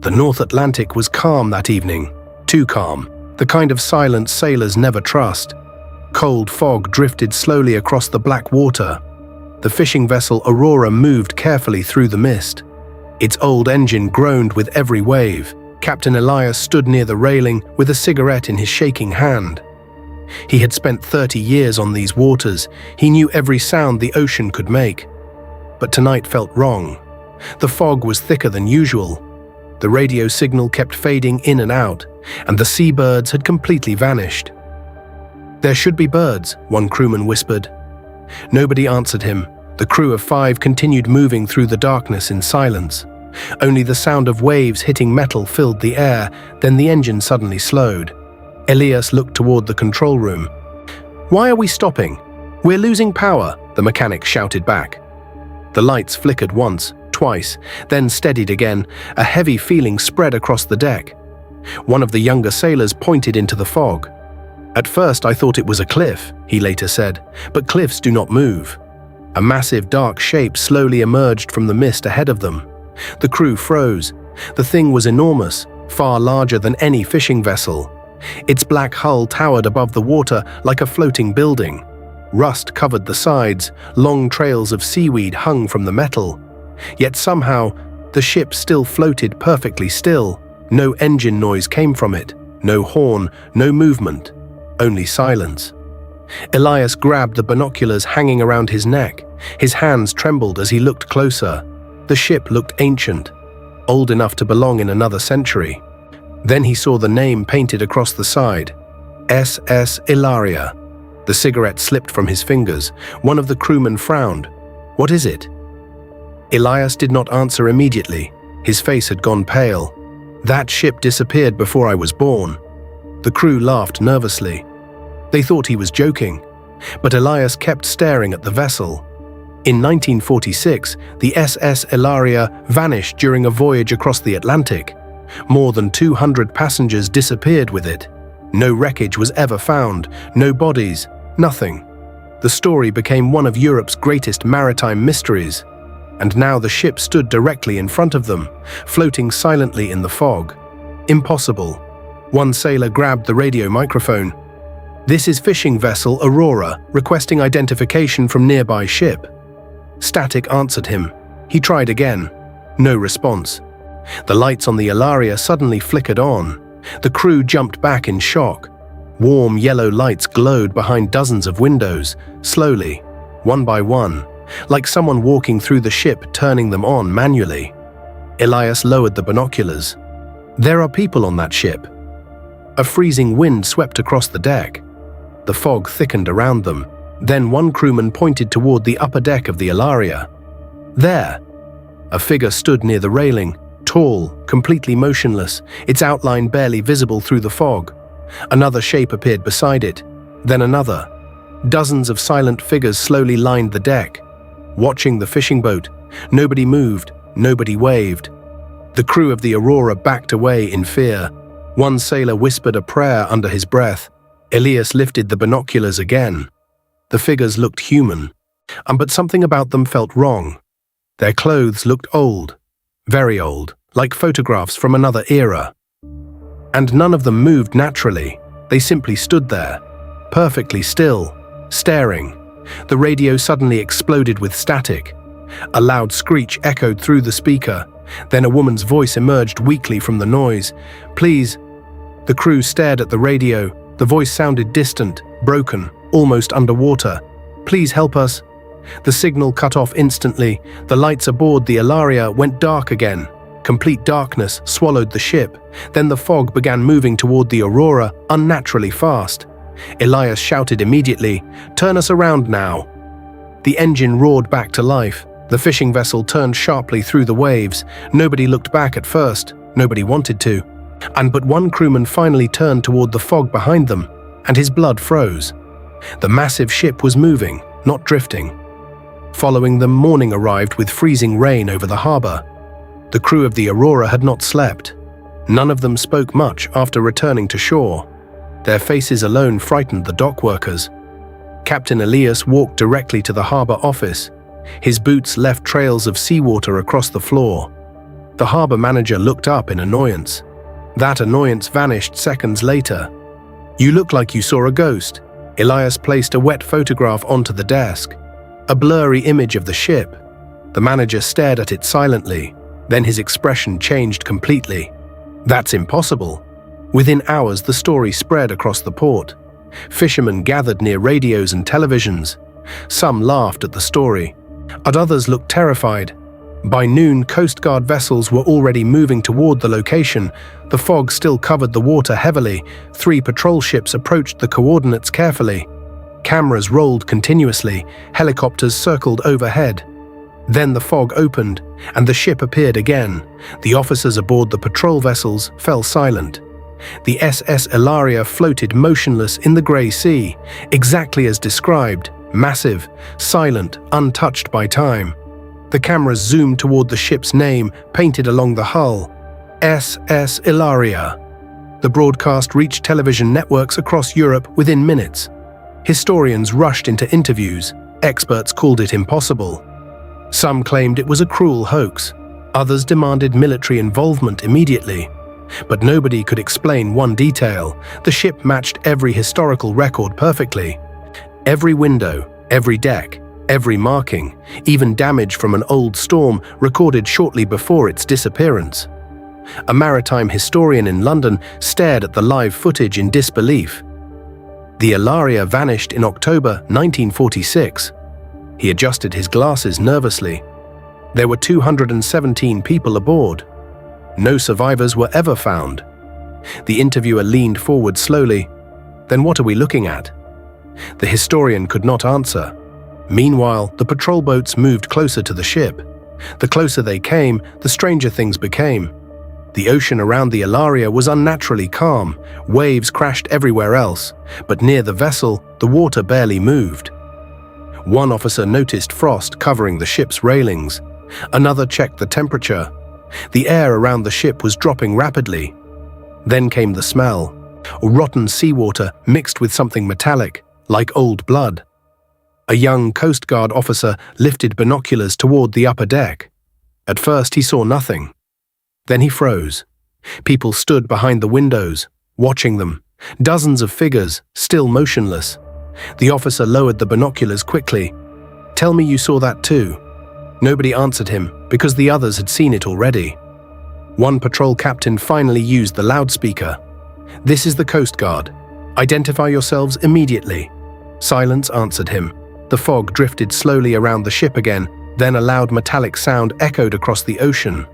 The North Atlantic was calm that evening. Too calm. The kind of silence sailors never trust. Cold fog drifted slowly across the black water. The fishing vessel Aurora moved carefully through the mist. Its old engine groaned with every wave. Captain Elias stood near the railing with a cigarette in his shaking hand. He had spent 30 years on these waters. He knew every sound the ocean could make. But tonight felt wrong. The fog was thicker than usual. The radio signal kept fading in and out, and the seabirds had completely vanished. "There should be birds," one crewman whispered. Nobody answered him. The crew of 5 continued moving through the darkness in silence. Only the sound of waves hitting metal filled the air, then the engine suddenly slowed. Elias looked toward the control room. "Why are we stopping? We're losing power," the mechanic shouted back. The lights flickered once, twice, then steadied again. A heavy feeling spread across the deck. One of the younger sailors pointed into the fog. "At first I thought it was a cliff," he later said, "but cliffs do not move." A massive dark shape slowly emerged from the mist ahead of them. The crew froze. The thing was enormous, far larger than any fishing vessel. Its black hull towered above the water like a floating building. Rust covered the sides, long trails of seaweed hung from the metal. Yet somehow, the ship still floated perfectly still. No engine noise came from it, no horn, no movement, only silence. Elias grabbed the binoculars hanging around his neck. His hands trembled as he looked closer. The ship looked ancient, old enough to belong in another century. Then he saw the name painted across the side, SS Ilaria. The cigarette slipped from his fingers. One of the crewmen frowned. "What is it?" Elias did not answer immediately. His face had gone pale. "That ship disappeared before I was born." The crew laughed nervously. They thought he was joking, but Elias kept staring at the vessel. In 1946, the SS Ilaria vanished during a voyage across the Atlantic. More than 200 passengers disappeared with it. No wreckage was ever found, no bodies, nothing. The story became one of Europe's greatest maritime mysteries. And now the ship stood directly in front of them, floating silently in the fog. Impossible. One sailor grabbed the radio microphone. "This is fishing vessel Aurora, requesting identification from nearby ship." Static answered him. He tried again. No response. The lights on the Ilaria suddenly flickered on. The crew jumped back in shock. Warm yellow lights glowed behind dozens of windows, slowly, one by one, like someone walking through the ship turning them on manually. Elias lowered the binoculars. "There are people on that ship." A freezing wind swept across the deck. The fog thickened around them. Then one crewman pointed toward the upper deck of the Ilaria. "There!" A figure stood near the railing, tall, completely motionless, its outline barely visible through the fog. Another shape appeared beside it, then another. Dozens of silent figures slowly lined the deck, watching the fishing boat. Nobody moved, nobody waved. The crew of the Aurora backed away in fear. One sailor whispered a prayer under his breath. Elias lifted the binoculars again. The figures looked human, but something about them felt wrong. Their clothes looked old, very old, like photographs from another era. And none of them moved naturally. They simply stood there, perfectly still, staring. The radio suddenly exploded with static. A loud screech echoed through the speaker. Then a woman's voice emerged weakly from the noise. "Please." The crew stared at the radio. The voice sounded distant, broken, almost underwater. "Please help us." The signal cut off instantly. The lights aboard the Ilaria went dark again. Complete darkness swallowed the ship. Then the fog began moving toward the Aurora, unnaturally fast. Elias shouted immediately, "Turn us around now." The engine roared back to life. The fishing vessel turned sharply through the waves. Nobody looked back at first. Nobody wanted to. But one crewman finally turned toward the fog behind them, and his blood froze. The massive ship was moving, not drifting. Following them, morning arrived with freezing rain over the harbor. The crew of the Aurora had not slept. None of them spoke much after returning to shore. Their faces alone frightened the dock workers. Captain Elias walked directly to the harbor office. His boots left trails of seawater across the floor. The harbor manager looked up in annoyance. That annoyance vanished seconds later. "You look like you saw a ghost." Elias placed a wet photograph onto the desk, a blurry image of the ship. The manager stared at it silently, then his expression changed completely. "That's impossible." Within hours, the story spread across the port. Fishermen gathered near radios and televisions. Some laughed at the story, but others looked terrified. By noon, Coast Guard vessels were already moving toward the location. The fog still covered the water heavily. 3 patrol ships approached the coordinates carefully. Cameras rolled continuously. Helicopters circled overhead. Then the fog opened, and the ship appeared again. The officers aboard the patrol vessels fell silent. The SS Ilaria floated motionless in the grey sea, exactly as described, massive, silent, untouched by time. The cameras zoomed toward the ship's name, painted along the hull, SS Ilaria. The broadcast reached television networks across Europe within minutes. Historians rushed into interviews. Experts called it impossible. Some claimed it was a cruel hoax. Others demanded military involvement immediately. But nobody could explain one detail. The ship matched every historical record perfectly. Every window, every deck, every marking, even damage from an old storm recorded shortly before its disappearance. A maritime historian in London stared at the live footage in disbelief. The Ilaria vanished in October 1946. He adjusted his glasses nervously. There were 217 people aboard. No survivors were ever found. The interviewer leaned forward slowly. "Then what are we looking at?" The historian could not answer. Meanwhile, the patrol boats moved closer to the ship. The closer they came, the stranger things became. The ocean around the Ilaria was unnaturally calm. Waves crashed everywhere else, but near the vessel, the water barely moved. One officer noticed frost covering the ship's railings. Another checked the temperature. The air around the ship was dropping rapidly. Then came the smell. Rotten seawater mixed with something metallic, like old blood. A young Coast Guard officer lifted binoculars toward the upper deck. At first he saw nothing. Then he froze. People stood behind the windows, watching them. Dozens of figures, still motionless. The officer lowered the binoculars quickly. "Tell me you saw that too." Nobody answered him, because the others had seen it already. One patrol captain finally used the loudspeaker. "This is the Coast Guard. Identify yourselves immediately." Silence answered him. The fog drifted slowly around the ship again, then a loud metallic sound echoed across the ocean.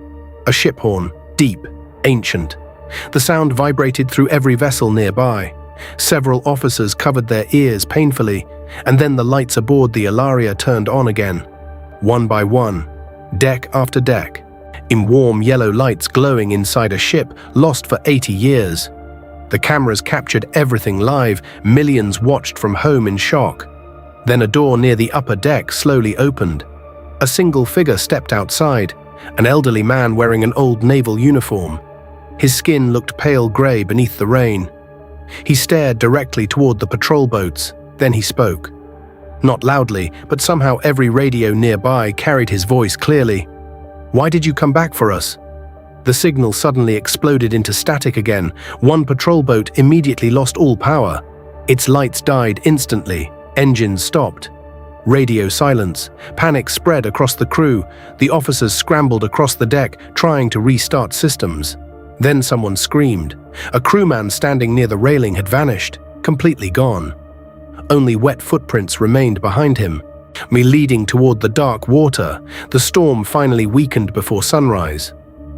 A ship horn, deep, ancient. The sound vibrated through every vessel nearby. Several officers covered their ears painfully, and then the lights aboard the Ilaria turned on again. One by one, deck after deck, in warm yellow lights glowing inside a ship lost for 80 years. The cameras captured everything live. Millions watched from home in shock. Then a door near the upper deck slowly opened. A single figure stepped outside, an elderly man wearing an old naval uniform. His skin looked pale grey beneath the rain. He stared directly toward the patrol boats, then he spoke. Not loudly, but somehow every radio nearby carried his voice clearly. "Why did you come back for us?" The signal suddenly exploded into static again. One patrol boat immediately lost all power. Its lights died instantly. Engines stopped. Radio silence. Panic spread across the crew. The officers scrambled across the deck, trying to restart systems. Then someone screamed. A crewman standing near the railing had vanished, completely gone. Only wet footprints remained behind him, leading toward the dark water. The storm finally weakened before sunrise.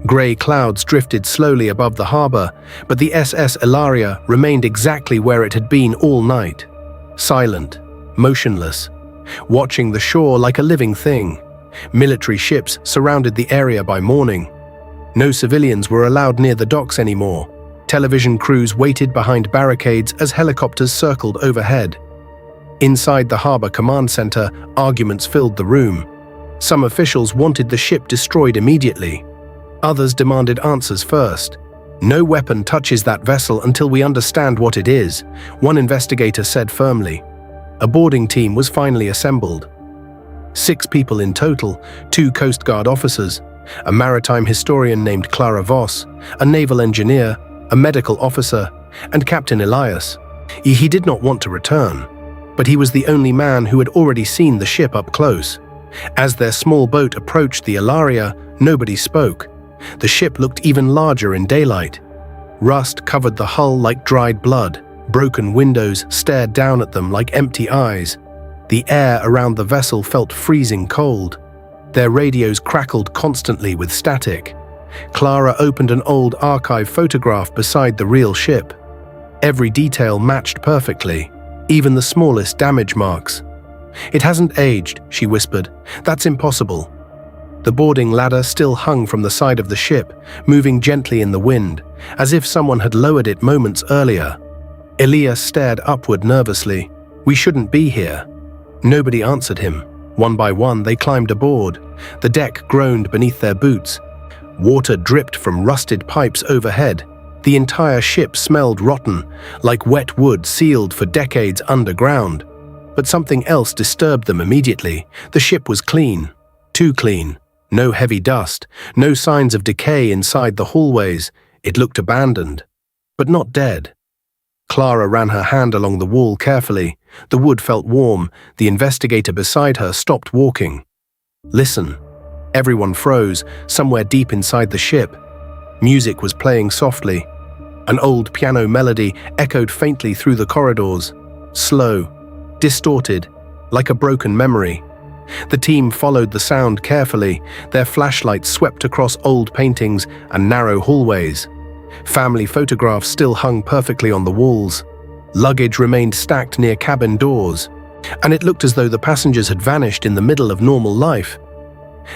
Grey clouds drifted slowly above the harbor, but the SS Ilaria remained exactly where it had been all night. Silent, motionless, watching the shore like a living thing. Military ships surrounded the area by morning. No civilians were allowed near the docks anymore. Television crews waited behind barricades as helicopters circled overhead. Inside the harbor command center, arguments filled the room. Some officials wanted the ship destroyed immediately. Others demanded answers first. "No weapon touches that vessel until we understand what it is," one investigator said firmly. A boarding team was finally assembled. 6 people in total, 2 Coast Guard officers, a maritime historian named Clara Voss, a naval engineer, a medical officer, and Captain Elias. He did not want to return, but he was the only man who had already seen the ship up close. As their small boat approached the Ilaria, nobody spoke. The ship looked even larger in daylight. Rust covered the hull like dried blood. Broken windows stared down at them like empty eyes. The air around the vessel felt freezing cold. Their radios crackled constantly with static. Clara opened an old archive photograph beside the real ship. Every detail matched perfectly, even the smallest damage marks. "It hasn't aged," she whispered. "That's impossible." The boarding ladder still hung from the side of the ship, moving gently in the wind, as if someone had lowered it moments earlier. Elias stared upward nervously. "We shouldn't be here." Nobody answered him. One by one, they climbed aboard. The deck groaned beneath their boots. Water dripped from rusted pipes overhead. The entire ship smelled rotten, like wet wood sealed for decades underground. But something else disturbed them immediately. The ship was clean. Too clean. No heavy dust. No signs of decay inside the hallways. It looked abandoned. But not dead. Clara ran her hand along the wall carefully. The wood felt warm. The investigator beside her stopped walking. "Listen." Everyone froze, somewhere deep inside the ship. Music was playing softly. An old piano melody echoed faintly through the corridors. Slow, distorted, like a broken memory. The team followed the sound carefully. Their flashlights swept across old paintings and narrow hallways. Family photographs still hung perfectly on the walls. Luggage remained stacked near cabin doors, and it looked as though the passengers had vanished in the middle of normal life.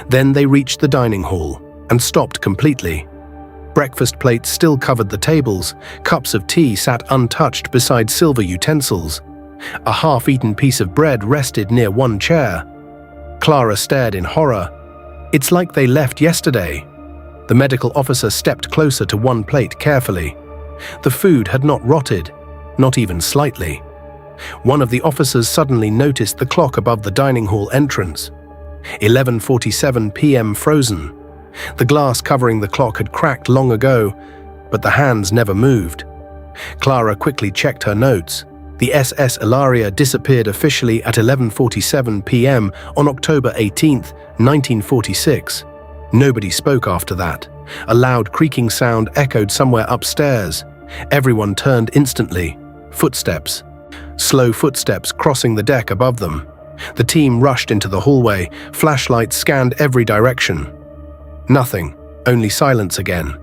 Then they reached the dining hall and stopped completely. Breakfast plates still covered the tables. Cups of tea sat untouched beside silver utensils. A half-eaten piece of bread rested near one chair. Clara stared in horror. "It's like they left yesterday." The medical officer stepped closer to one plate carefully. The food had not rotted, not even slightly. One of the officers suddenly noticed the clock above the dining hall entrance. 11:47 p.m. frozen. The glass covering the clock had cracked long ago, but the hands never moved. Clara quickly checked her notes. The SS Ilaria disappeared officially at 11:47 p.m. on October 18, 1946. Nobody spoke after that. A loud creaking sound echoed somewhere upstairs. Everyone turned instantly. Footsteps. Slow footsteps crossing the deck above them. The team rushed into the hallway. Flashlights scanned every direction. Nothing. Only silence again.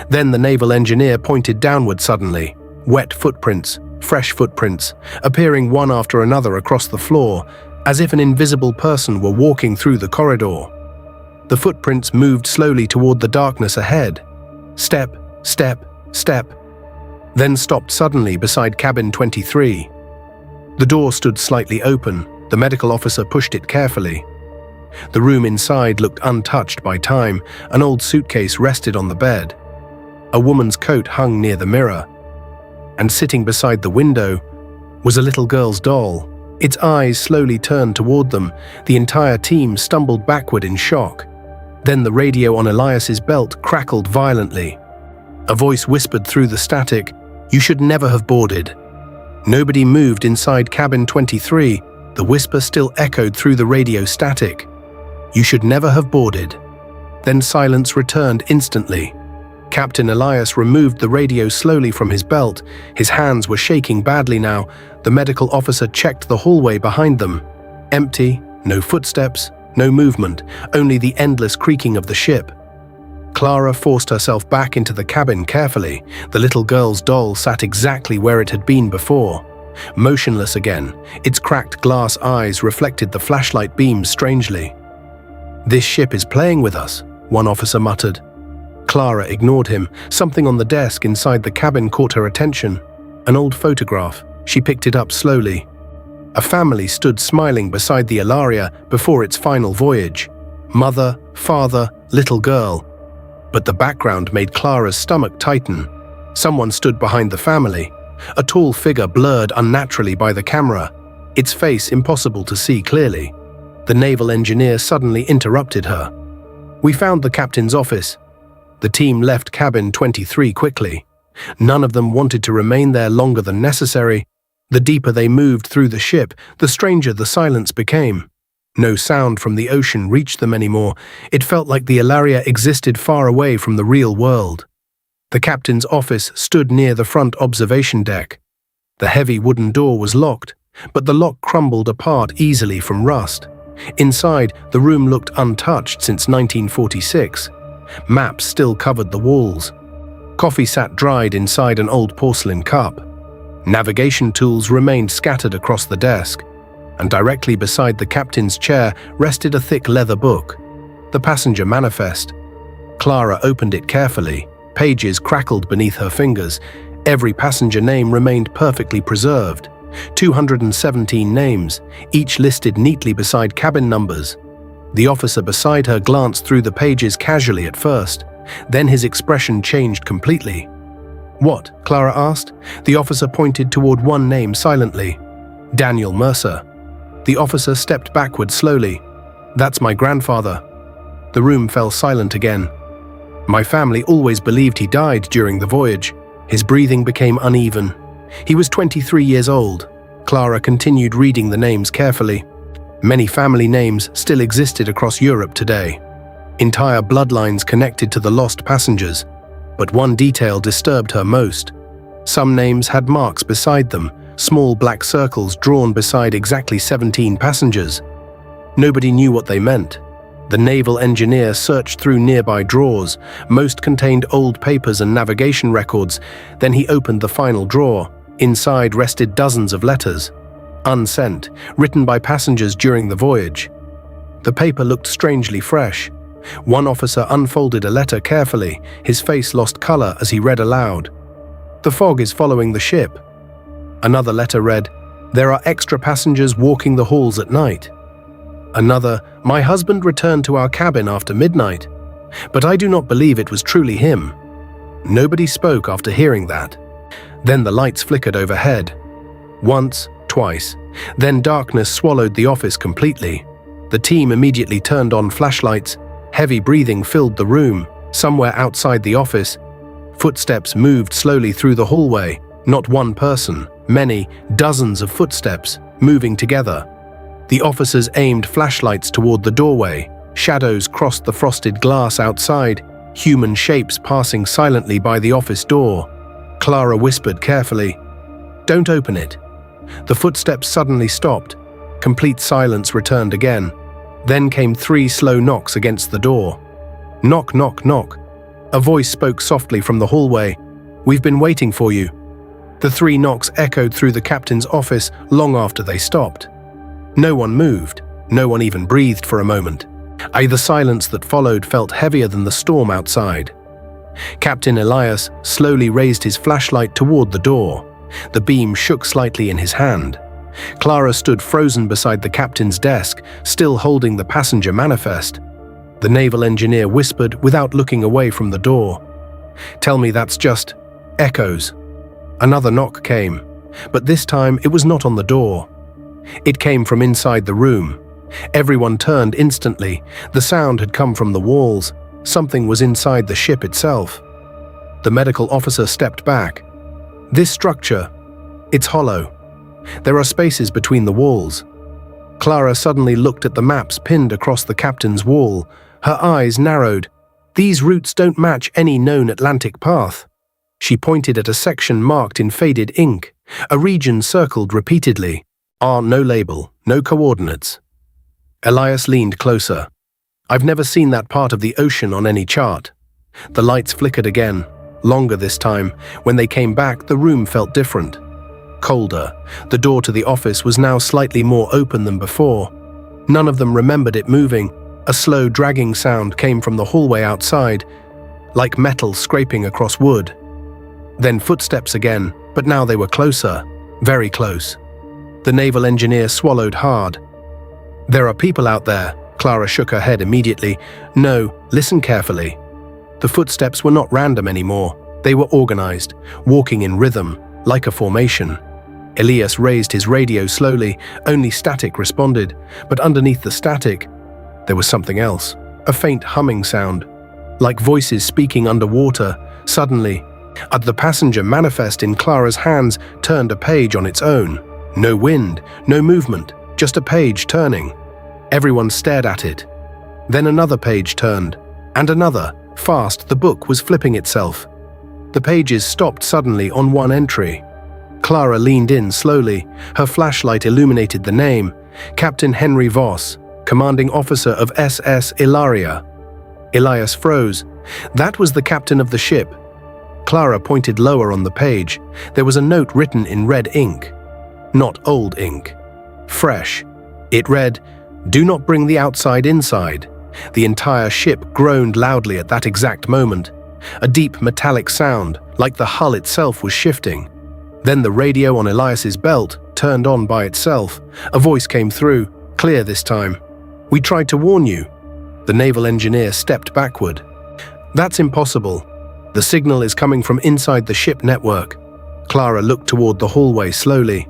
Then the naval engineer pointed downward suddenly. Wet footprints, fresh footprints, appearing one after another across the floor, as if an invisible person were walking through the corridor. The footprints moved slowly toward the darkness ahead. Step, step, step. Then stopped suddenly beside cabin 23. The door stood slightly open. The medical officer pushed it carefully. The room inside looked untouched by time. An old suitcase rested on the bed. A woman's coat hung near the mirror. And sitting beside the window was a little girl's doll. Its eyes slowly turned toward them. The entire team stumbled backward in shock. Then the radio on Elias's belt crackled violently. A voice whispered through the static, "You should never have boarded." Nobody moved inside cabin 23. The whisper still echoed through the radio static. "You should never have boarded." Then silence returned instantly. Captain Elias removed the radio slowly from his belt. His hands were shaking badly now. The medical officer checked the hallway behind them. Empty, no footsteps, no movement, only the endless creaking of the ship. Clara forced herself back into the cabin carefully. The little girl's doll sat exactly where it had been before. Motionless again, its cracked glass eyes reflected the flashlight beams strangely. "This ship is playing with us," one officer muttered. Clara ignored him. Something on the desk inside the cabin caught her attention. An old photograph. She picked it up slowly. A family stood smiling beside the Ilaria before its final voyage. Mother, father, little girl. But the background made Clara's stomach tighten. Someone stood behind the family. A tall figure blurred unnaturally by the camera. Its face impossible to see clearly. The naval engineer suddenly interrupted her. We found the captain's office. The team left cabin 23 quickly. None of them wanted to remain there longer than necessary. The deeper they moved through the ship, the stranger the silence became. No sound from the ocean reached them anymore. It felt like the Ilaria existed far away from the real world. The captain's office stood near the front observation deck. The heavy wooden door was locked, but the lock crumbled apart easily from rust. Inside, the room looked untouched since 1946. Maps still covered the walls. Coffee sat dried inside an old porcelain cup. Navigation tools remained scattered across the desk, and directly beside the captain's chair rested a thick leather book, the passenger manifest. Clara opened it carefully. Pages crackled beneath her fingers. Every passenger name remained perfectly preserved. 217 names, each listed neatly beside cabin numbers. The officer beside her glanced through the pages casually at first. Then his expression changed completely. "What?" Clara asked. The officer pointed toward one name silently. "Daniel Mercer." The officer stepped backward slowly. "That's my grandfather." The room fell silent again. "My family always believed he died during the voyage." His breathing became uneven. He was 23 years old. Clara continued reading the names carefully. Many family names still existed across Europe today. Entire bloodlines connected to the lost passengers. But one detail disturbed her most. Some names had marks beside them, small black circles drawn beside exactly 17 passengers. Nobody knew what they meant. The naval engineer searched through nearby drawers. Most contained old papers and navigation records. Then he opened the final drawer. Inside rested dozens of letters, unsent, written by passengers during the voyage. The paper looked strangely fresh. One officer unfolded a letter carefully. His face lost color as he read aloud. "The fog is following the ship." Another letter read, "There are extra passengers walking the halls at night." Another, "My husband returned to our cabin after midnight, but I do not believe it was truly him." Nobody spoke after hearing that. Then the lights flickered overhead. Once, twice. Then darkness swallowed the office completely. The team immediately turned on flashlights. Heavy breathing filled the room. Somewhere outside the office, footsteps moved slowly through the hallway. Not one person, many, dozens of footsteps, moving together. The officers aimed flashlights toward the doorway. Shadows crossed the frosted glass outside, human shapes passing silently by the office door. Clara whispered carefully, "Don't open it." The footsteps suddenly stopped. Complete silence returned again. Then came 3 slow knocks against the door. Knock, knock, knock. A voice spoke softly from the hallway. "We've been waiting for you." The 3 knocks echoed through the captain's office long after they stopped. No one moved. No one even breathed for a moment. The silence that followed felt heavier than the storm outside. Captain Elias slowly raised his flashlight toward the door. The beam shook slightly in his hand. Clara stood frozen beside the captain's desk, still holding the passenger manifest. The naval engineer whispered without looking away from the door, "Tell me that's just echoes." Another knock came, but this time it was not on the door. It came from inside the room. Everyone turned instantly. The sound had come from the walls. Something was inside the ship itself. The medical officer stepped back. "This structure, it's hollow. There are spaces between the walls." Clara suddenly looked at the maps pinned across the captain's wall. Her eyes narrowed. "These routes don't match any known Atlantic path." She pointed at a section marked in faded ink, a region circled repeatedly. No label, no coordinates. Elias leaned closer. "I've never seen that part of the ocean on any chart." The lights flickered again, longer this time. When they came back, the room felt different. Colder. The door to the office was now slightly more open than before. None of them remembered it moving. A slow, dragging sound came from the hallway outside, like metal scraping across wood. Then footsteps again, but now they were closer, very close. The naval engineer swallowed hard. "There are people out there." Clara shook her head immediately. "No, listen carefully." The footsteps were not random anymore. They were organized, walking in rhythm, like a formation. Elias raised his radio slowly. Only static responded, but underneath the static, there was something else. A faint humming sound, like voices speaking underwater. Suddenly, the passenger manifest in Clara's hands turned a page on its own. No wind, no movement, just a page turning. Everyone stared at it. Then another page turned, and another. Fast, the book was flipping itself. The pages stopped suddenly on one entry. Clara leaned in slowly. Her flashlight illuminated the name, Captain Henry Voss, commanding officer of SS Ilaria. Elias froze. That was the captain of the ship. Clara pointed lower on the page. There was a note written in red ink. Not old ink. Fresh. It read, "Do not bring the outside inside." The entire ship groaned loudly at that exact moment. A deep metallic sound, like the hull itself was shifting. Then the radio on Elias's belt turned on by itself. A voice came through, clear this time. "We tried to warn you." The naval engineer stepped backward. "That's impossible. The signal is coming from inside the ship network." Clara looked toward the hallway slowly.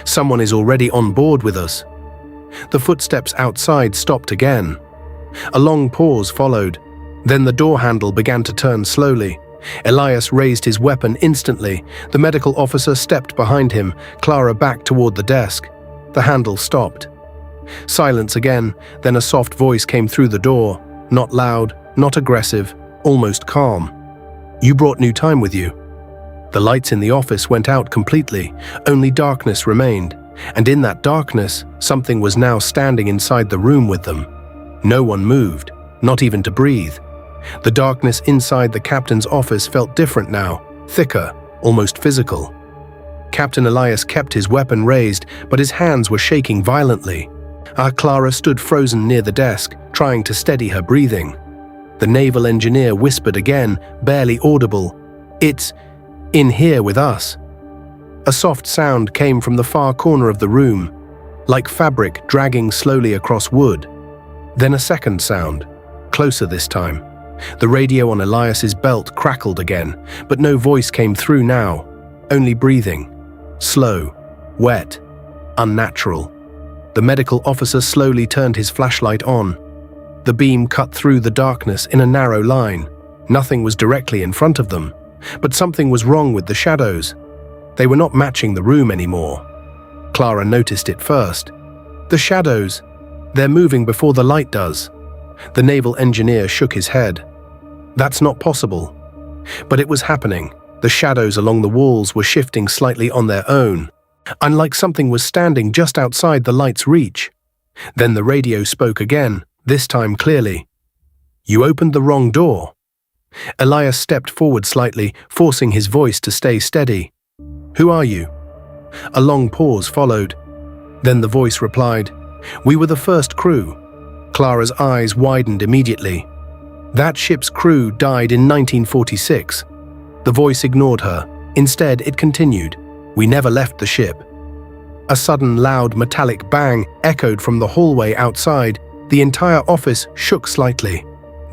"Someone is already on board with us." The footsteps outside stopped again. A long pause followed. Then the door handle began to turn slowly. Elias raised his weapon instantly. The medical officer stepped behind him. Clara backed toward the desk. The handle stopped. Silence again, then a soft voice came through the door. Not loud, not aggressive, almost calm. "You brought new time with you." The lights in the office went out completely. Only darkness remained. And in that darkness, something was now standing inside the room with them. No one moved, not even to breathe. The darkness inside the captain's office felt different now, thicker, almost physical. Captain Elias kept his weapon raised, but his hands were shaking violently. Clara stood frozen near the desk, trying to steady her breathing. The naval engineer whispered again, barely audible, "It's in here with us." A soft sound came from the far corner of the room, like fabric dragging slowly across wood. Then a second sound, closer this time. The radio on Elias's belt crackled again, but no voice came through now, only breathing. Slow, wet, unnatural. The medical officer slowly turned his flashlight on. The beam cut through the darkness in a narrow line. Nothing was directly in front of them, but something was wrong with the shadows. They were not matching the room anymore. Clara noticed it first. The shadows, they're moving before the light does. The naval engineer shook his head. That's not possible. But it was happening. The shadows along the walls were shifting slightly on their own, unlike something was standing just outside the light's reach. Then the radio spoke again, this time clearly. "You opened the wrong door." Elias stepped forward slightly, forcing his voice to stay steady. "Who are you?" A long pause followed. Then the voice replied, "We were the first crew." Clara's eyes widened immediately. That ship's crew died in 1946. The voice ignored her. Instead, it continued, "We never left the ship." A sudden loud metallic bang echoed from the hallway outside. The entire office shook slightly.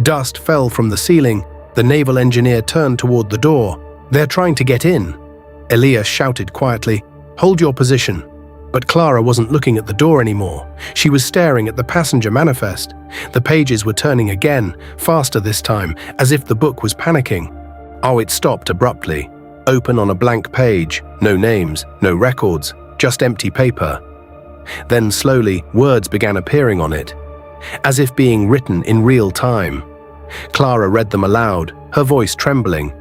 Dust fell from the ceiling. The naval engineer turned toward the door. "They're trying to get in." Elias shouted quietly, "Hold your position." But Clara wasn't looking at the door anymore. She was staring at the passenger manifest. The pages were turning again, faster this time, as if the book was panicking. Oh, it stopped abruptly. Open on a blank page, no names, no records, just empty paper. Then slowly, words began appearing on it, as if being written in real time. Clara read them aloud, her voice trembling.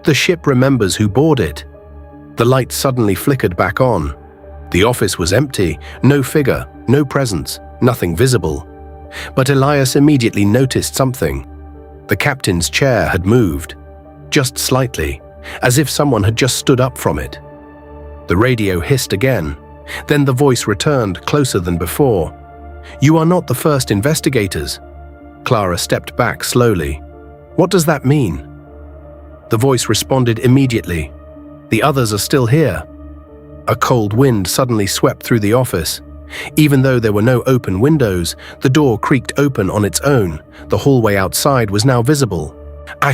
"The ship remembers who board it." The light suddenly flickered back on. The office was empty, no figure, no presence, nothing visible. But Elias immediately noticed something. The captain's chair had moved, just slightly, as if someone had just stood up from it. The radio hissed again. Then the voice returned, closer than before. "You are not the first investigators." Clara stepped back slowly. "What does that mean?" The voice responded immediately. "The others are still here." A cold wind suddenly swept through the office. Even though there were no open windows, the door creaked open on its own. The hallway outside was now visible.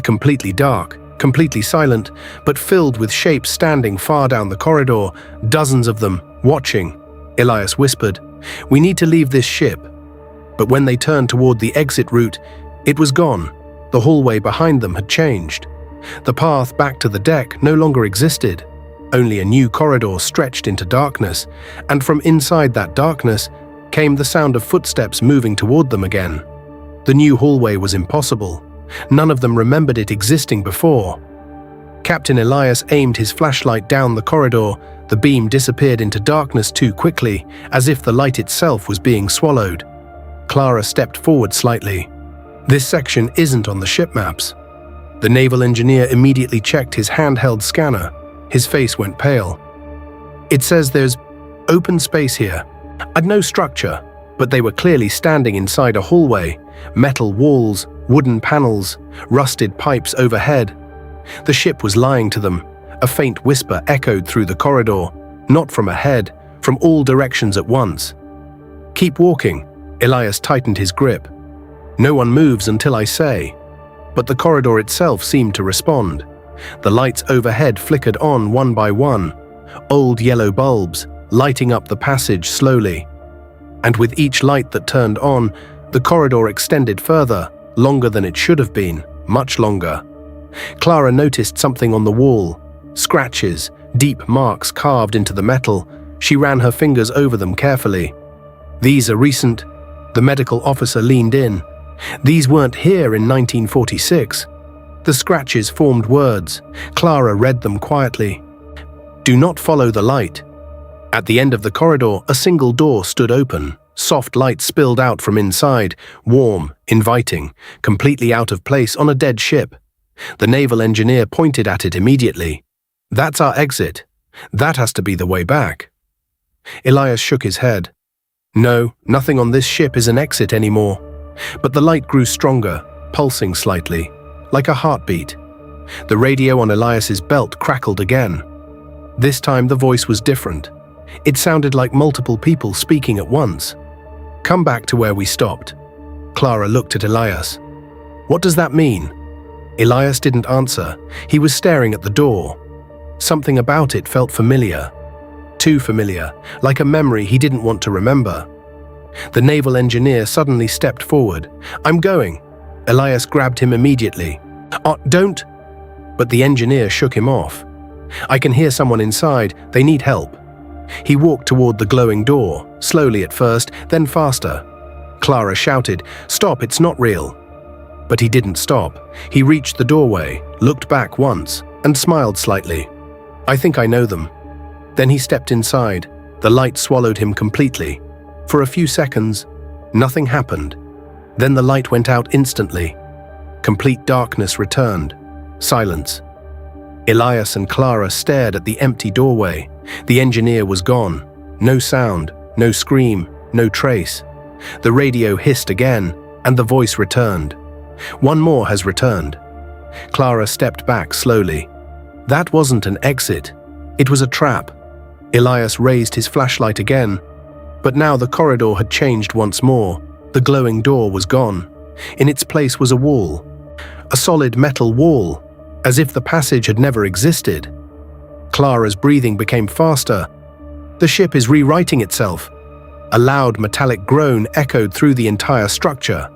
Completely dark, completely silent, but filled with shapes standing far down the corridor, dozens of them, watching. Elias whispered, "We need to leave this ship." But when they turned toward the exit route, it was gone. The hallway behind them had changed. The path back to the deck no longer existed. Only a new corridor stretched into darkness, and from inside that darkness came the sound of footsteps moving toward them again. The new hallway was impossible. None of them remembered it existing before. Captain Elias aimed his flashlight down the corridor. The beam disappeared into darkness too quickly, as if the light itself was being swallowed. Clara stepped forward slightly. This section isn't on the ship maps. The naval engineer immediately checked his handheld scanner. His face went pale. It says there's open space here. I'd no structure, but they were clearly standing inside a hallway. Metal walls, wooden panels, rusted pipes overhead. The ship was lying to them. A faint whisper echoed through the corridor, not from ahead, from all directions at once. Keep walking. Elias tightened his grip. No one moves until I say. But the corridor itself seemed to respond. The lights overhead flickered on one by one, old yellow bulbs lighting up the passage slowly. And with each light that turned on, the corridor extended further, longer than it should have been, much longer. Clara noticed something on the wall. Scratches, deep marks carved into the metal. She ran her fingers over them carefully. These are recent. The medical officer leaned in. These weren't here in 1946. The scratches formed words. Clara read them quietly. Do not follow the light. At the end of the corridor, a single door stood open. Soft light spilled out from inside, warm, inviting, completely out of place on a dead ship. The naval engineer pointed at it immediately. That's our exit. That has to be the way back. Elias shook his head. No, nothing on this ship is an exit anymore. But the light grew stronger, pulsing slightly, like a heartbeat. The radio on Elias's belt crackled again. This time the voice was different. It sounded like multiple people speaking at once. Come back to where we stopped. Clara looked at Elias. What does that mean? Elias didn't answer. He was staring at the door. Something about it felt familiar. Too familiar, like a memory he didn't want to remember. The naval engineer suddenly stepped forward. I'm going. Elias grabbed him immediately. Don't. But the engineer shook him off. I can hear someone inside. They need help. He walked toward the glowing door, slowly at first, then faster. Clara shouted, Stop, it's not real. But he didn't stop. He reached the doorway, looked back once, and smiled slightly. I think I know them. Then he stepped inside. The light swallowed him completely. For a few seconds, nothing happened. Then the light went out instantly. Complete darkness returned. Silence. Elias and Clara stared at the empty doorway. The engineer was gone. No sound, no scream, no trace. The radio hissed again, and the voice returned. One more has returned. Clara stepped back slowly. That wasn't an exit. It was a trap. Elias raised his flashlight again. But now the corridor had changed once more. The glowing door was gone. In its place was a wall. A solid metal wall, as if the passage had never existed. Clara's breathing became faster. The ship is rewriting itself. A loud metallic groan echoed through the entire structure.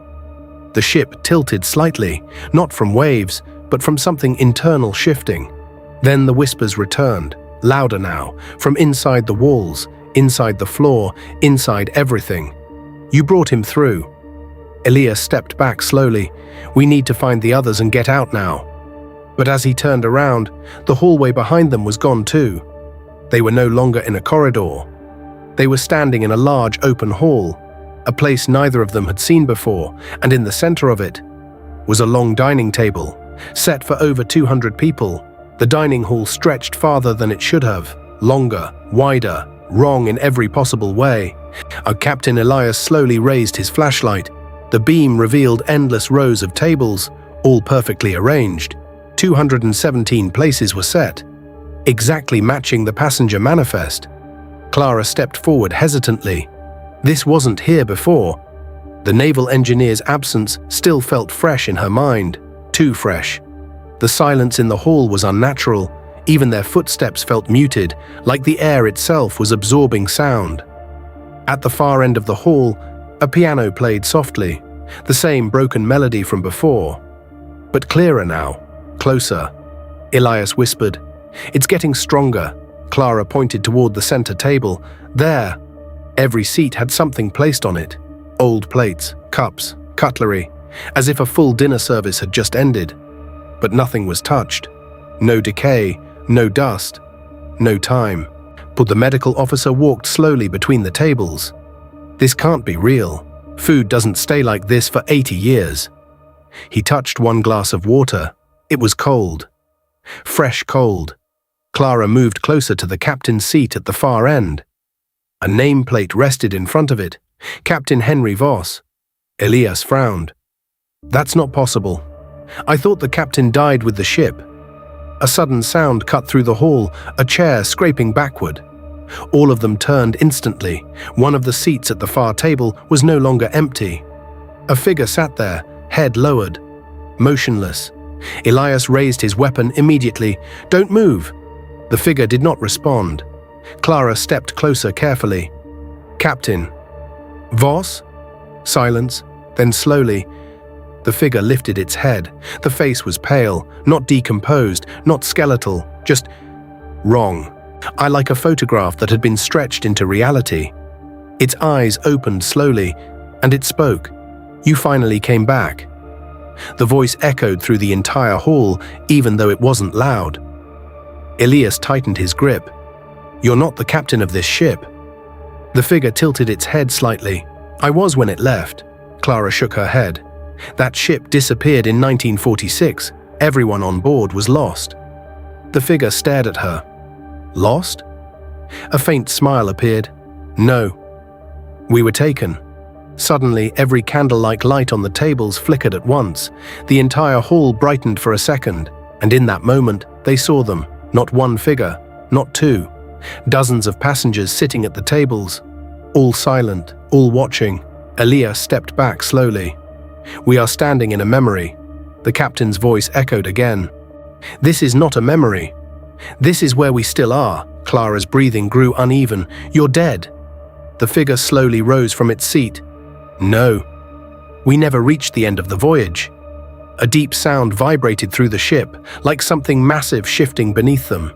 The ship tilted slightly, not from waves, but from something internal shifting. Then the whispers returned, louder now, from inside the walls, inside the floor, inside everything. You brought him through. Elias stepped back slowly. We need to find the others and get out now. But as he turned around, the hallway behind them was gone too. They were no longer in a corridor. They were standing in a large open hall, a place neither of them had seen before, and in the center of it was a long dining table, set for over 200 people. The dining hall stretched farther than it should have, longer, wider, wrong in every possible way. Captain Elias slowly raised his flashlight. The beam revealed endless rows of tables, all perfectly arranged. 217 places were set, exactly matching the passenger manifest. Clara stepped forward hesitantly. This wasn't here before. The naval engineer's absence still felt fresh in her mind, too fresh. The silence in the hall was unnatural. Even their footsteps felt muted, like the air itself was absorbing sound. At the far end of the hall, A piano played softly, the same broken melody from before. But clearer now, closer. Elias whispered, "It's getting stronger." Clara pointed toward the center table. There. Every seat had something placed on it. Old plates, cups, cutlery, as if a full dinner service had just ended. But nothing was touched. No decay, no dust, no time. But the medical officer walked slowly between the tables. This can't be real. Food doesn't stay like this for 80 years. He touched one glass of water. It was cold. Fresh cold. Clara moved closer to the captain's seat at the far end. A nameplate rested in front of it. Captain Henry Voss. Elias frowned. "That's not possible. I thought the captain died with the ship." A sudden sound cut through the hall, a chair scraping backward. All of them turned instantly. One of the seats at the far table was no longer empty. A figure sat there, head lowered, motionless. Elias raised his weapon immediately. "Don't move!" The figure did not respond. Clara stepped closer carefully. "Captain." "Voss?" Silence, then slowly. The figure lifted its head. The face was pale, not decomposed, not skeletal, just wrong. I like a photograph that had been stretched into reality. Its eyes opened slowly, and it spoke. "You finally came back." The voice echoed through the entire hall, even though it wasn't loud. Elias tightened his grip. "You're not the captain of this ship." The figure tilted its head slightly. "I was when it left." Clara shook her head. "That ship disappeared in 1946. Everyone on board was lost." The figure stared at her. "Lost?" A faint smile appeared. "No. We were taken." Suddenly, every candle-like light on the tables flickered at once. The entire hall brightened for a second, and in that moment, they saw them. Not one figure, not two. Dozens of passengers sitting at the tables. All silent, all watching. Elias stepped back slowly. "We are standing in a memory." The captain's voice echoed again. "This is not a memory. This is where we still are." Clara's breathing grew uneven. "You're dead." The figure slowly rose from its seat. "No. We never reached the end of the voyage." A deep sound vibrated through the ship, like something massive shifting beneath them.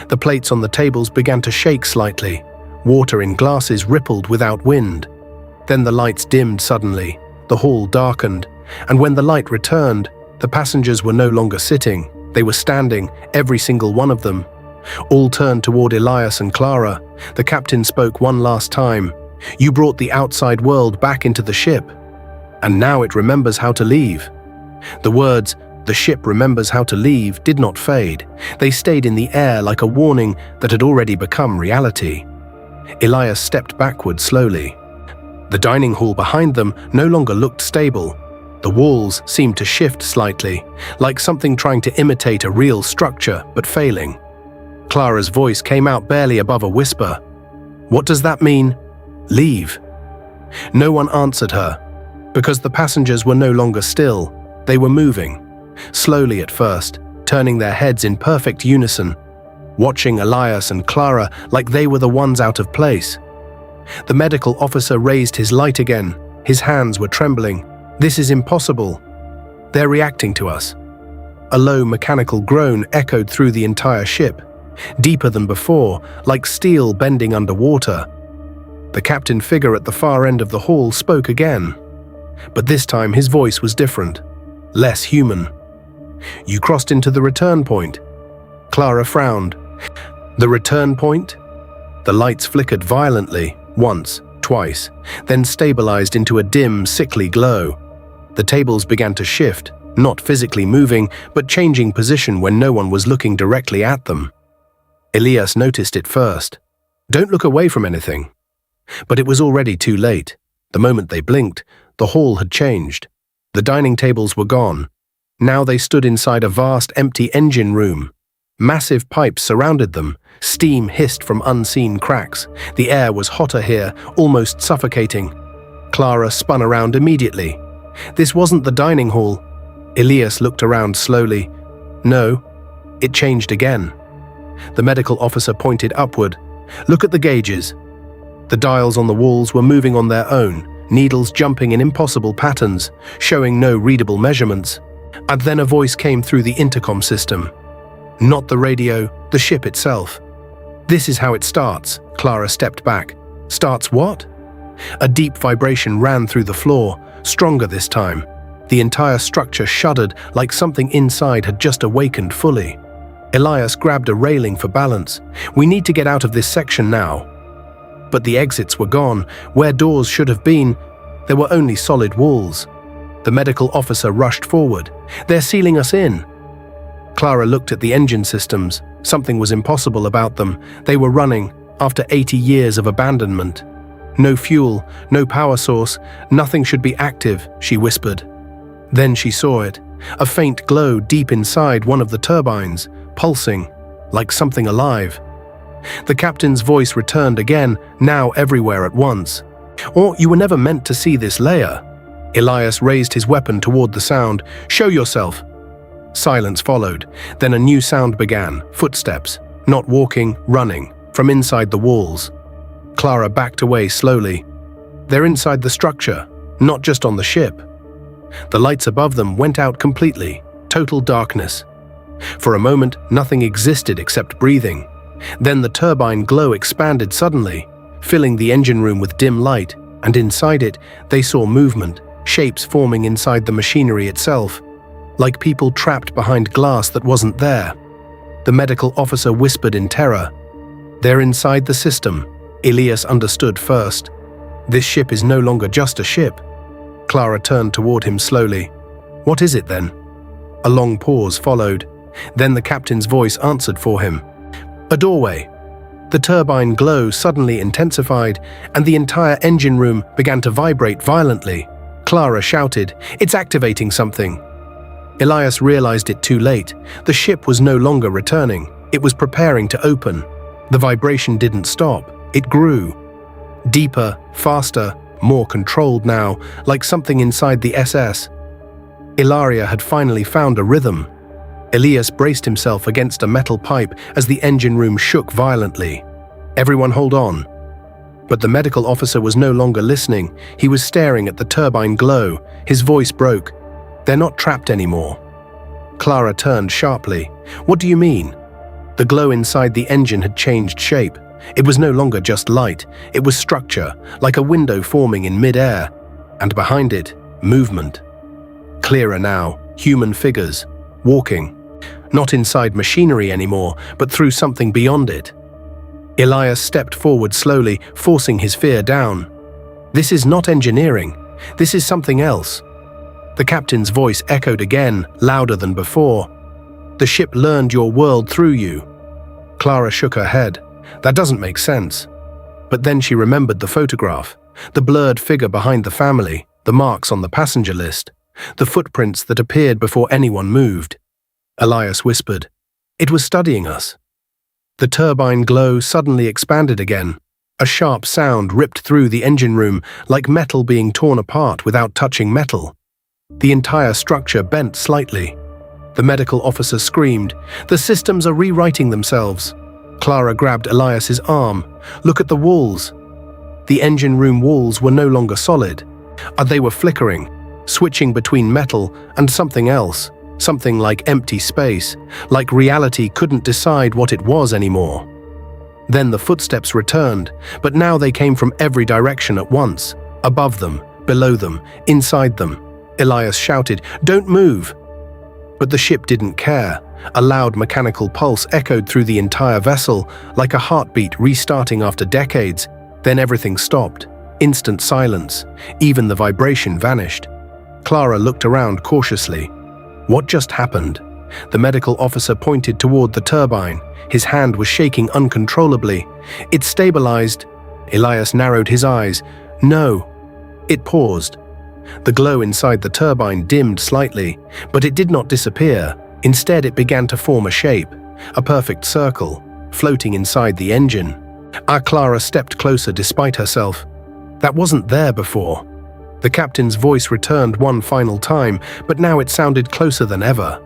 The plates on the tables began to shake slightly. Water in glasses rippled without wind. Then the lights dimmed suddenly. The hall darkened, and when the light returned, the passengers were no longer sitting. They were standing, every single one of them. All turned toward Elias and Clara. The captain spoke one last time. "You brought the outside world back into the ship, and now it remembers how to leave." The words, "the ship remembers how to leave," did not fade. They stayed in the air like a warning that had already become reality. Elias stepped backward slowly. The dining hall behind them no longer looked stable. The walls seemed to shift slightly, like something trying to imitate a real structure but failing. Clara's voice came out barely above a whisper. "What does that mean? Leave?" No one answered her, because the passengers were no longer still. They were moving, slowly at first, turning their heads in perfect unison, watching Elias and Clara like they were the ones out of place. The medical officer raised his light again. His hands were trembling. "This is impossible. They're reacting to us." A low mechanical groan echoed through the entire ship, deeper than before, like steel bending underwater. The captain figure at the far end of the hall spoke again, but this time his voice was different, less human. "You crossed into the return point." Clara frowned. "The return point?" The lights flickered violently, once, twice, then stabilized into a dim, sickly glow. The tables began to shift, not physically moving, but changing position when no one was looking directly at them. Elias noticed it first. "Don't look away from anything." But it was already too late. The moment they blinked, the hall had changed. The dining tables were gone. Now they stood inside a vast, empty engine room. Massive pipes surrounded them. Steam hissed from unseen cracks. The air was hotter here, almost suffocating. Clara spun around immediately. This wasn't the dining hall. Elias looked around slowly. No, it changed again. The medical officer pointed upward. "Look at the gauges." The dials on the walls were moving on their own, needles jumping in impossible patterns, showing no readable measurements. And then a voice came through the intercom system. Not the radio, the ship itself. "This is how it starts." Clara stepped back. "Starts what?" A deep vibration ran through the floor, stronger this time. The entire structure shuddered like something inside had just awakened fully. Elias grabbed a railing for balance. "We need to get out of this section now." But the exits were gone. Where doors should have been, there were only solid walls. The medical officer rushed forward. "They're sealing us in." Clara looked at the engine systems. Something was impossible about them. They were running, after 80 years of abandonment. "No fuel, no power source, nothing should be active," she whispered. Then she saw it, a faint glow deep inside one of the turbines, pulsing, like something alive. The captain's voice returned again, now everywhere at once. "Or you were never meant to see this layer." Elias raised his weapon toward the sound. "Show yourself." Silence followed. Then a new sound began, footsteps, not walking, running, from inside the walls. Clara backed away slowly. They're inside the structure, not just on the ship. The lights above them went out completely, total darkness. For a moment, nothing existed except breathing. Then the turbine glow expanded suddenly, filling the engine room with dim light, and inside it, they saw movement, shapes forming inside the machinery itself, like people trapped behind glass that wasn't there. The medical officer whispered in terror. "They're inside the system." Elias understood first. This ship is no longer just a ship. Clara turned toward him slowly. "What is it then?" A long pause followed. Then the captain's voice answered for him. "A doorway." The turbine glow suddenly intensified, and the entire engine room began to vibrate violently. Clara shouted, "It's activating something." Elias realized it too late. The ship was no longer returning. It was preparing to open. The vibration didn't stop. It grew. Deeper, faster, more controlled now, like something inside the SS. Ilaria had finally found a rhythm. Elias braced himself against a metal pipe as the engine room shook violently. "Everyone hold on." But the medical officer was no longer listening. He was staring at the turbine glow. His voice broke. "They're not trapped anymore." Clara turned sharply. "What do you mean?" The glow inside the engine had changed shape. It was no longer just light. It was structure, like a window forming in mid-air. And behind it, movement. Clearer now, human figures, walking. Not inside machinery anymore, but through something beyond it. Elias stepped forward slowly, forcing his fear down. "This is not engineering. This is something else." The captain's voice echoed again, louder than before. "The ship learned your world through you." Clara shook her head. "That doesn't make sense." But then she remembered the photograph, the blurred figure behind the family, the marks on the passenger list, the footprints that appeared before anyone moved. Elias whispered, "It was studying us." The turbine glow suddenly expanded again. A sharp sound ripped through the engine room, like metal being torn apart without touching metal. The entire structure bent slightly. The medical officer screamed, "The systems are rewriting themselves." Clara grabbed Elias's arm. "Look at the walls." The engine room walls were no longer solid. They were flickering, switching between metal and something else, something like empty space, like reality couldn't decide what it was anymore. Then the footsteps returned, but now they came from every direction at once, above them, below them, inside them. Elias shouted, "Don't move!" But the ship didn't care. A loud mechanical pulse echoed through the entire vessel, like a heartbeat restarting after decades. Then everything stopped. Instant silence. Even the vibration vanished. Clara looked around cautiously. What just happened? The medical officer pointed toward the turbine. His hand was shaking uncontrollably. It stabilized. Elias narrowed his eyes. No. It paused. The glow inside the turbine dimmed slightly, but it did not disappear. Instead, it began to form a shape, a perfect circle, floating inside the engine. Clara stepped closer despite herself. That wasn't there before. The captain's voice returned one final time, but now it sounded closer than ever.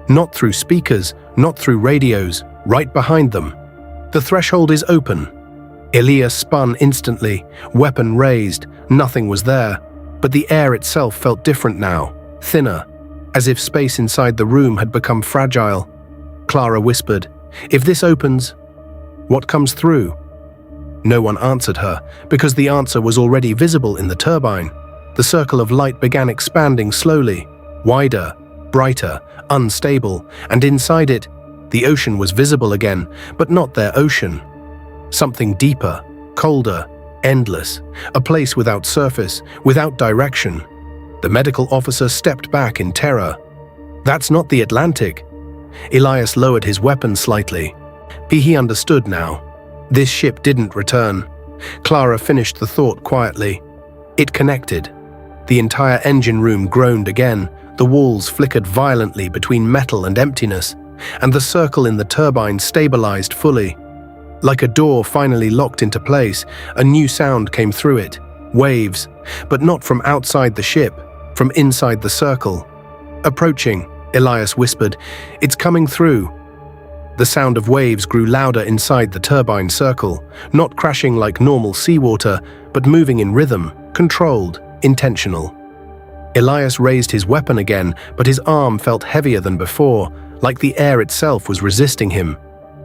Not through speakers, not through radios, right behind them. "The threshold is open." Elias spun instantly, weapon raised, Nothing was there, but the air itself felt different now, thinner, as if space inside the room had become fragile. Clara whispered, "If this opens, what comes through?" No one answered her, because the answer was already visible in the turbine. The circle of light began expanding slowly, wider, brighter, unstable, and inside it, the ocean was visible again, but not their ocean. Something deeper, colder, endless, a place without surface, without direction. The medical officer stepped back in terror. "That's not the Atlantic." Elias lowered his weapon slightly. He understood now. This ship didn't return. Clara finished the thought quietly. It connected. The entire engine room groaned again. The walls flickered violently between metal and emptiness, and the circle in the turbine stabilized fully. Like a door finally locked into place, a new sound came through it. Waves, but not from outside the ship, from inside the circle. "Approaching," Elias whispered. "It's coming through." The sound of waves grew louder inside the turbine circle, not crashing like normal seawater, but moving in rhythm, controlled, intentional. Elias raised his weapon again, but his arm felt heavier than before, like the air itself was resisting him.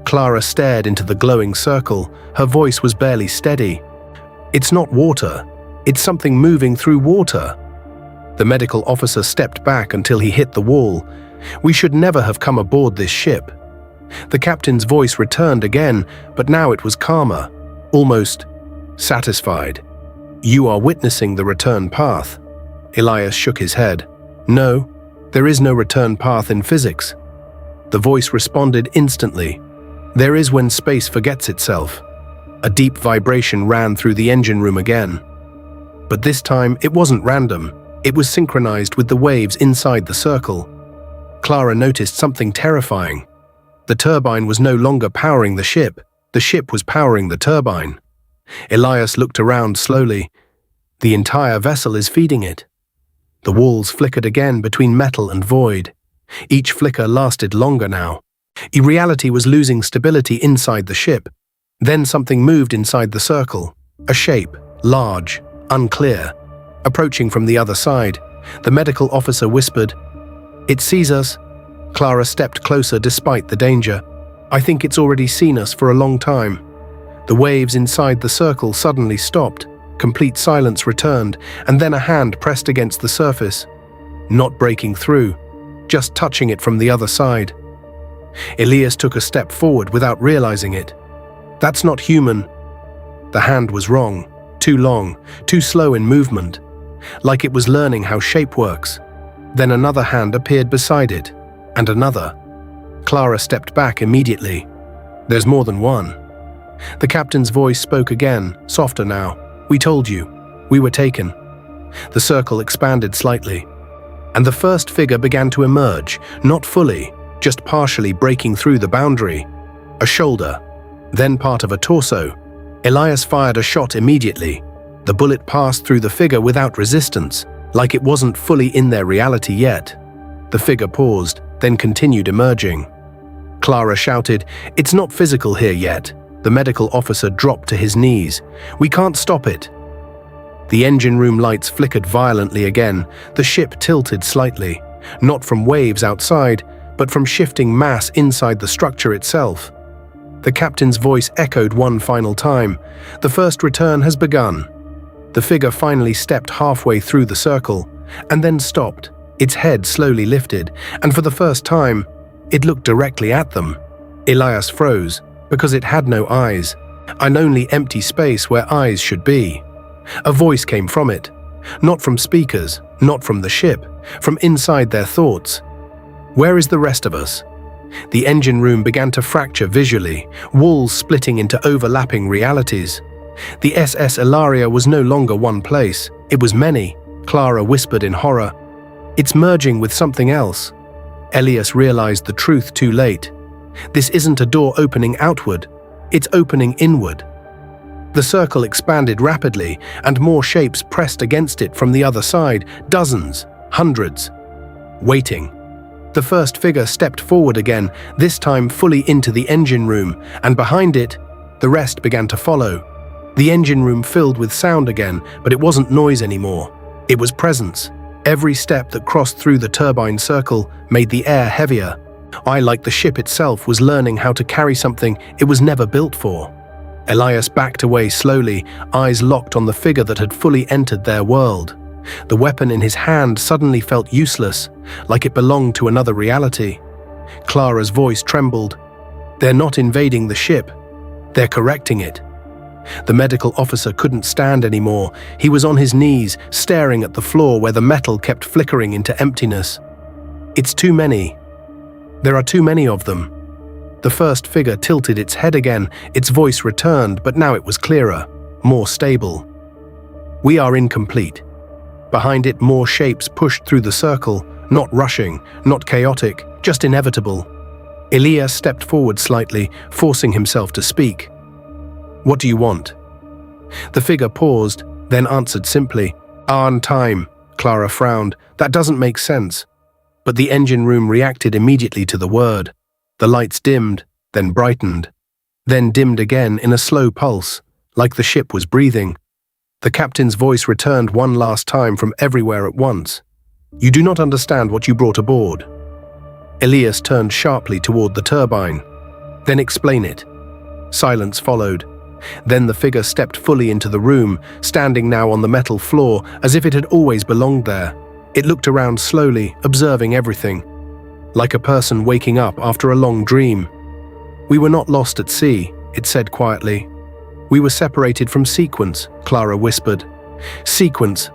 Clara stared into the glowing circle. Her voice was barely steady. "It's not water. It's something moving through water." The medical officer stepped back until he hit the wall. "We should never have come aboard this ship." The captain's voice returned again, but now it was calmer, almost satisfied. "You are witnessing the return path." Elias shook his head. "No, there is no return path in physics." The voice responded instantly. "There is when space forgets itself." A deep vibration ran through the engine room again. But this time, it wasn't random. It was synchronized with the waves inside the circle. Clara noticed something terrifying. The turbine was no longer powering the ship was powering the turbine. Elias looked around slowly. The entire vessel is feeding it. The walls flickered again between metal and void. Each flicker lasted longer now. Reality was losing stability inside the ship. Then something moved inside the circle. A shape, large, unclear, approaching from the other side. The medical officer whispered, "It sees us." Clara stepped closer despite the danger. "I think it's already seen us for a long time." The waves inside the circle suddenly stopped. Complete silence returned, and then a hand pressed against the surface. Not breaking through, just touching it from the other side. Elias took a step forward without realizing it. "That's not human." The hand was wrong, too long, too slow in movement, like it was learning how shape works. Then another hand appeared beside it, and another. Clara stepped back immediately. "There's more than one." The captain's voice spoke again, softer now. "We told you. We were taken." The circle expanded slightly, and the first figure began to emerge, not fully, just partially breaking through the boundary. A shoulder, then part of a torso. Elias fired a shot immediately. The bullet passed through the figure without resistance, like it wasn't fully in their reality yet. The figure paused, then continued emerging. Clara shouted, "It's not physical here yet." The medical officer dropped to his knees. "We can't stop it." The engine room lights flickered violently again. The ship tilted slightly, not from waves outside, but from shifting mass inside the structure itself. The captain's voice echoed one final time. "The first return has begun." The figure finally stepped halfway through the circle, and then stopped. Its head slowly lifted, and for the first time, it looked directly at them. Elias froze, because it had no eyes, an only empty space where eyes should be. A voice came from it, not from speakers, not from the ship, from inside their thoughts. "Where is the rest of us?" The engine room began to fracture visually, walls splitting into overlapping realities. The SS Ilaria was no longer one place, it was many, Clara whispered in horror. "It's merging with something else." Elias realized the truth too late. This isn't a door opening outward, it's opening inward. The circle expanded rapidly, and more shapes pressed against it from the other side, dozens, hundreds. Waiting. The first figure stepped forward again, this time fully into the engine room, and behind it, the rest began to follow. The engine room filled with sound again, but it wasn't noise anymore. It was presence. Every step that crossed through the turbine circle made the air heavier. I, like the ship itself, was learning how to carry something it was never built for. Elias backed away slowly, eyes locked on the figure that had fully entered their world. The weapon in his hand suddenly felt useless, like it belonged to another reality. Clara's voice trembled. "They're not invading the ship. They're correcting it." The medical officer couldn't stand anymore. He was on his knees, staring at the floor where the metal kept flickering into emptiness. "It's too many. There are too many of them." The first figure tilted its head again, its voice returned, but now it was clearer, more stable. "We are incomplete." Behind it, more shapes pushed through the circle, not rushing, not chaotic, just inevitable. Elias stepped forward slightly, forcing himself to speak. "What do you want?" The figure paused, then answered simply. "On time." Clara frowned. "That doesn't make sense." But the engine room reacted immediately to the word. The lights dimmed, then brightened, then dimmed again in a slow pulse, like the ship was breathing. The captain's voice returned one last time from everywhere at once. "You do not understand what you brought aboard." Elias turned sharply toward the turbine. "Then explain it." Silence followed. Then the figure stepped fully into the room, standing now on the metal floor as if it had always belonged there. It looked around slowly, observing everything, like a person waking up after a long dream. "We were not lost at sea," it said quietly. "We were separated from Sequence," Clara whispered. "Sequence."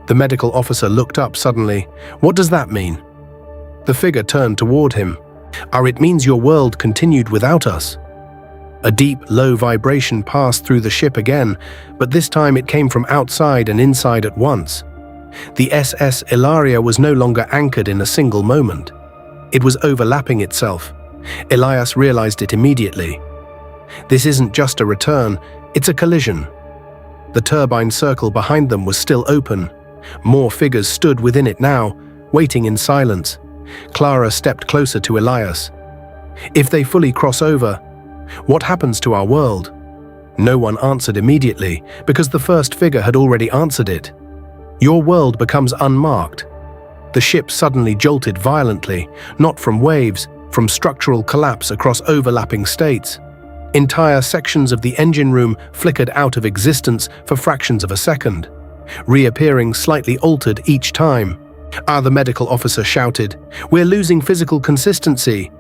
The medical officer looked up suddenly. "What does that mean?" The figure turned toward him. It means your world continued without us." A deep, low vibration passed through the ship again, but this time it came from outside and inside at once. The SS Ilaria was no longer anchored in a single moment. It was overlapping itself. Elias realized it immediately. This isn't just a return, it's a collision. The turbine circle behind them was still open. More figures stood within it now, waiting in silence. Clara stepped closer to Elias. "If they fully cross over, what happens to our world?" No one answered immediately, because the first figure had already answered it. "Your world becomes unmarked." The ship suddenly jolted violently, not from waves, from structural collapse across overlapping states. Entire sections of the engine room flickered out of existence for fractions of a second, reappearing slightly altered each time. The medical officer shouted. "We're losing physical consistency."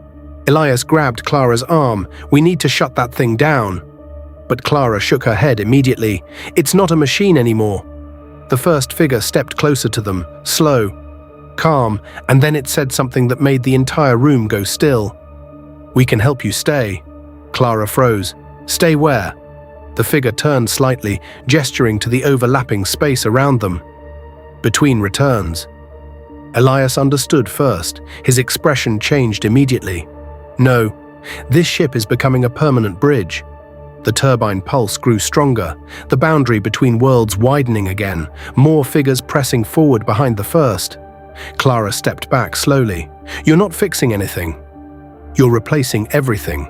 Elias grabbed Clara's arm. "We need to shut that thing down." But Clara shook her head immediately. "It's not a machine anymore." The first figure stepped closer to them, slow, calm, and then it said something that made the entire room go still. "We can help you stay." Clara froze. "Stay where?" The figure turned slightly, gesturing to the overlapping space around them. "Between returns." Elias understood first. His expression changed immediately. "No, this ship is becoming a permanent bridge." The turbine pulse grew stronger, the boundary between worlds widening again, more figures pressing forward behind the first. Clara stepped back slowly. "You're not fixing anything. You're replacing everything."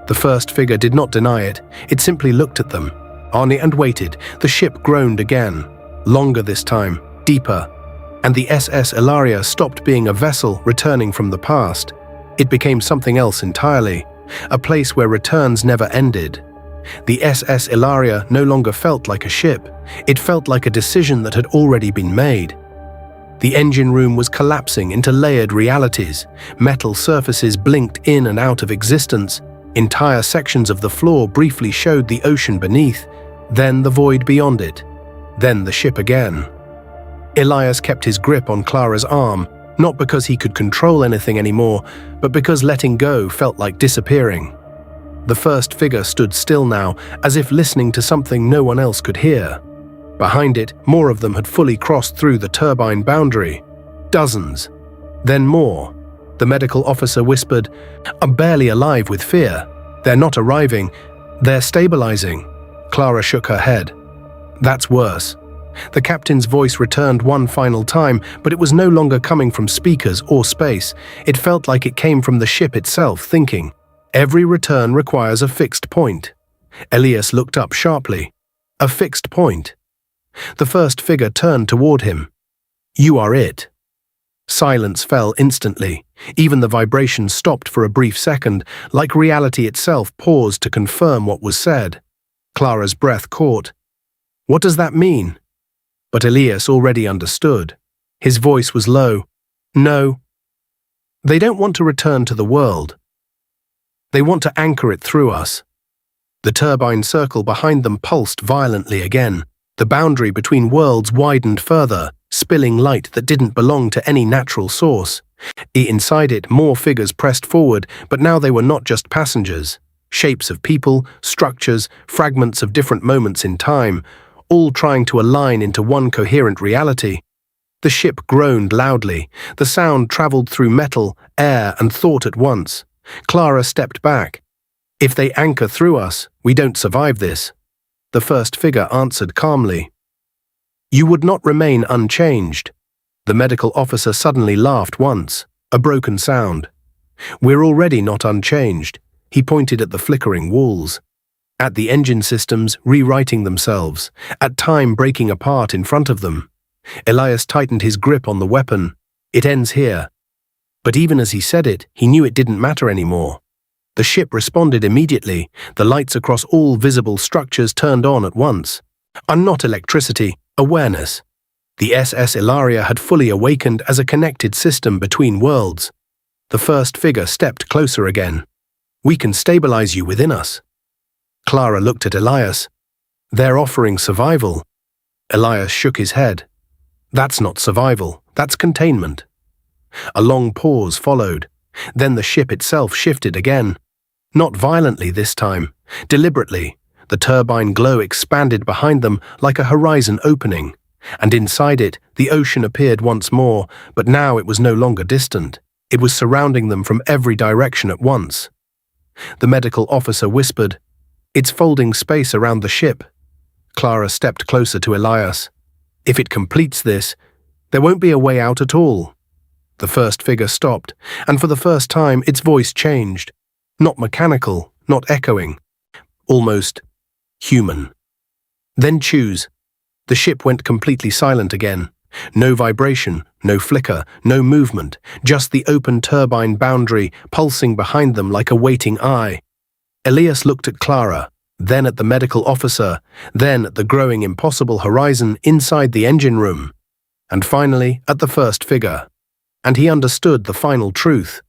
The first figure did not deny it. It simply looked at them. And waited. The ship groaned again. Longer this time, deeper. And the SS Ilaria stopped being a vessel returning from the past. It became something else entirely, a place where returns never ended. The SS Ilaria no longer felt like a ship. It felt like a decision that had already been made. The engine room was collapsing into layered realities. Metal surfaces blinked in and out of existence. Entire sections of the floor briefly showed the ocean beneath, then the void beyond it, then the ship again. Elias kept his grip on Clara's arm, not because he could control anything anymore, but because letting go felt like disappearing. The first figure stood still now, as if listening to something no one else could hear. Behind it, more of them had fully crossed through the turbine boundary. Dozens. Then more. The medical officer whispered, "I'm barely alive with fear. They're not arriving. They're stabilizing." Clara shook her head. "That's worse." The captain's voice returned one final time, but it was no longer coming from speakers or space. It felt like it came from the ship itself, thinking, "Every return requires a fixed point." Elias looked up sharply. A fixed point. The first figure turned toward him. "You are it." Silence fell instantly. Even the vibration stopped for a brief second, like reality itself paused to confirm what was said. Clara's breath caught. "What does that mean?" But Elias already understood. His voice was low. "No. They don't want to return to the world. They want to anchor it through us." The turbine circle behind them pulsed violently again. The boundary between worlds widened further, spilling light that didn't belong to any natural source. Inside it, more figures pressed forward, but now they were not just passengers. Shapes of people, structures, fragments of different moments in time, all trying to align into one coherent reality. The ship groaned loudly. The sound traveled through metal, air, and thought at once. Clara stepped back. "If they anchor through us, we don't survive this." The first figure answered calmly. "You would not remain unchanged." The medical officer suddenly laughed once, a broken sound. "We're already not unchanged." He pointed at the flickering walls, at the engine systems rewriting themselves, at time breaking apart in front of them. Elias tightened his grip on the weapon. "It ends here." But even as he said it, he knew it didn't matter anymore. The ship responded immediately. The lights across all visible structures turned on at once. And not electricity, awareness. The SS Ilaria had fully awakened as a connected system between worlds. The first figure stepped closer again. "We can stabilize you within us." Clara looked at Elias. "They're offering survival." Elias shook his head. "That's not survival, that's containment." A long pause followed. Then the ship itself shifted again. Not violently this time, deliberately. The turbine glow expanded behind them like a horizon opening, and inside it, the ocean appeared once more, but now it was no longer distant. It was surrounding them from every direction at once. The medical officer whispered, "It's folding space around the ship." Clara stepped closer to Elias. "If it completes this, there won't be a way out at all." The first figure stopped, and for the first time its voice changed. Not mechanical, not echoing. Almost human. "Then choose." The ship went completely silent again. No vibration, no flicker, no movement, just the open turbine boundary pulsing behind them like a waiting eye. Elias looked at Clara, then at the medical officer, then at the growing impossible horizon inside the engine room, and finally at the first figure. And he understood the final truth.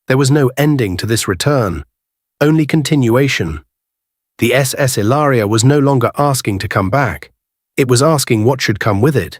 There was no ending to this return, only continuation. The SS Ilaria was no longer asking to come back. It was asking what should come with it.